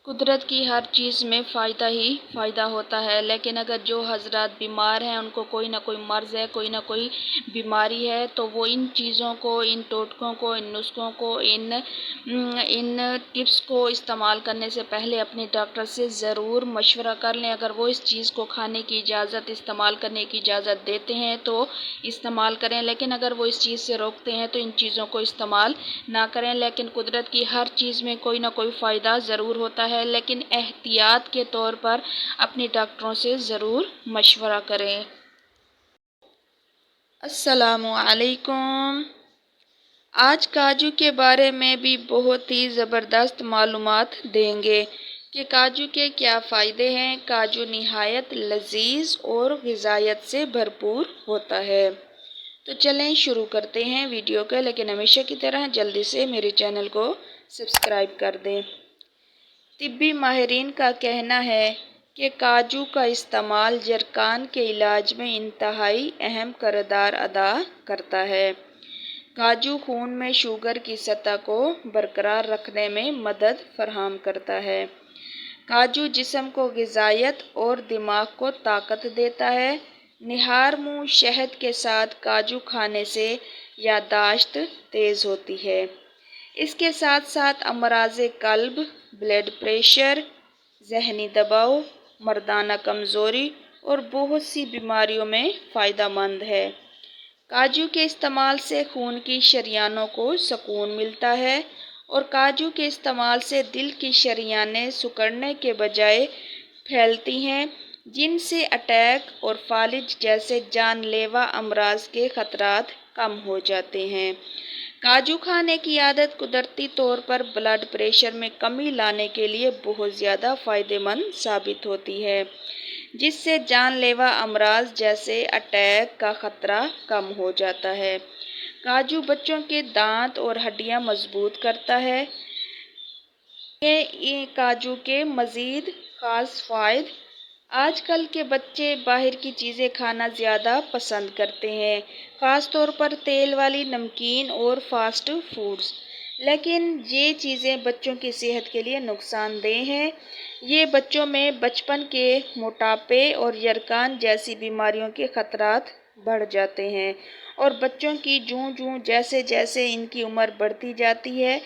قدرت کی ہر چیز میں فائدہ ہی فائدہ ہوتا ہے، لیکن اگر جو حضرات بیمار ہیں، ان کو کوئی نہ کوئی مرض ہے، کوئی نہ کوئی بیماری ہے، تو وہ ان چیزوں کو، ان ٹوٹکوں کو، ان نسخوں کو، ان ٹپس کو استعمال کرنے سے پہلے اپنے ڈاکٹر سے ضرور مشورہ کر لیں۔ اگر وہ اس چیز کو کھانے کی اجازت، استعمال کرنے کی اجازت دیتے ہیں تو استعمال کریں، لیکن اگر وہ اس چیز سے روکتے ہیں تو ان چیزوں کو استعمال نہ کریں۔ لیکن قدرت کی ہر چیز میں کوئی نہ کوئی فائدہ ضرور ہوتا ہے، لیکن احتیاط کے طور پر اپنے ڈاکٹروں سے ضرور مشورہ کریں۔ السلام علیکم۔ آج کاجو کے بارے میں بھی بہت ہی زبردست معلومات دیں گے کہ کاجو کے کیا فائدے ہیں۔ کاجو نہایت لذیذ اور غذائیت سے بھرپور ہوتا ہے۔ تو چلیں شروع کرتے ہیں ویڈیو کو، لیکن ہمیشہ کی طرح جلدی سے میرے چینل کو سبسکرائب کر دیں۔ طبی ماہرین کا کہنا ہے کہ کاجو کا استعمال جرثومہ کے علاج میں انتہائی اہم کردار ادا کرتا ہے۔ کاجو خون میں شوگر کی سطح کو برقرار رکھنے میں مدد فراہم کرتا ہے۔ کاجو جسم کو غذائیت اور دماغ کو طاقت دیتا ہے۔ نہار منہ شہد کے ساتھ کاجو کھانے سے یادداشت تیز ہوتی ہے۔ اس کے ساتھ ساتھ امراض قلب، بلڈ پریشر، ذہنی دباؤ، مردانہ کمزوری اور بہت سی بیماریوں میں فائدہ مند ہے۔ کاجو کے استعمال سے خون کی شریانوں کو سکون ملتا ہے اور کاجو کے استعمال سے دل کی شریانیں سکڑنے کے بجائے پھیلتی ہیں، جن سے اٹیک اور فالج جیسے جان لیوا امراض کے خطرات کم ہو جاتے ہیں۔ کاجو کھانے کی عادت قدرتی طور پر بلڈ پریشر میں کمی لانے کے لیے بہت زیادہ فائدہ مند ثابت ہوتی ہے، جس سے جان لیوا امراض جیسے اٹیک کا خطرہ کم ہو جاتا ہے۔ کاجو بچوں کے دانت اور ہڈیاں مضبوط کرتا ہے۔ کاجو کے مزید خاص فوائد: آج کل کے بچے باہر کی چیزیں کھانا زیادہ پسند کرتے ہیں، خاص طور پر تیل والی، نمکین اور فاسٹ فوڈز، لیکن یہ چیزیں بچوں کی صحت کے لیے نقصان دہ ہیں۔ یہ بچوں میں بچپن کے موٹاپے اور یرقان جیسی بیماریوں کے خطرات بڑھ جاتے ہیں، اور بچوں کی جوں جیسے جیسے ان کی عمر بڑھتی جاتی ہے،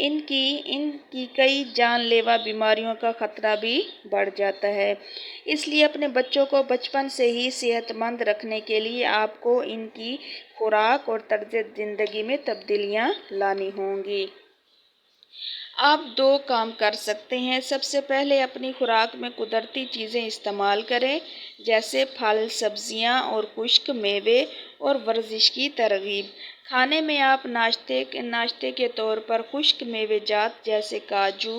ان کی کئی جان لیوا بیماریوں کا خطرہ بھی بڑھ جاتا ہے۔ اس لیے اپنے بچوں کو بچپن سے ہی صحت مند رکھنے کے لیے آپ کو ان کی خوراک اور طرز زندگی میں تبدیلیاں لانی ہوں گی۔ آپ دو کام کر سکتے ہیں۔ سب سے پہلے اپنی خوراک میں قدرتی چیزیں استعمال کریں، جیسے پھل، سبزیاں اور خشک میوے، اور ورزش کی ترغیب۔ کھانے میں آپ ناشتے کے طور پر خشک میوے جات جیسے کاجو،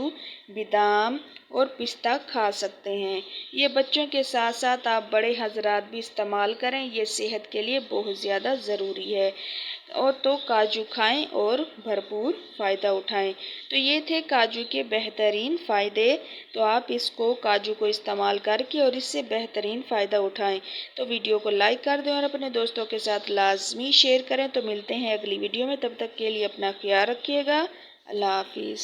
بادام اور پستہ کھا سکتے ہیں۔ یہ بچوں کے ساتھ ساتھ آپ بڑے حضرات بھی استعمال کریں، یہ صحت کے لیے بہت زیادہ ضروری ہے۔ تو کاجو کھائیں اور بھرپور فائدہ اٹھائیں۔ تو یہ تھے کاجو کے بہترین فائدے۔ تو آپ کاجو کو استعمال کر کے اور اس سے بہترین فائدہ اٹھائیں۔ تو ویڈیو کو لائک کر دیں اور اپنے دوستوں کے ساتھ لازمی شیئر کریں۔ تو ملتے ہیں اگلی ویڈیو میں، تب تک کے لیے اپنا خیال رکھیے گا۔ اللہ حافظ۔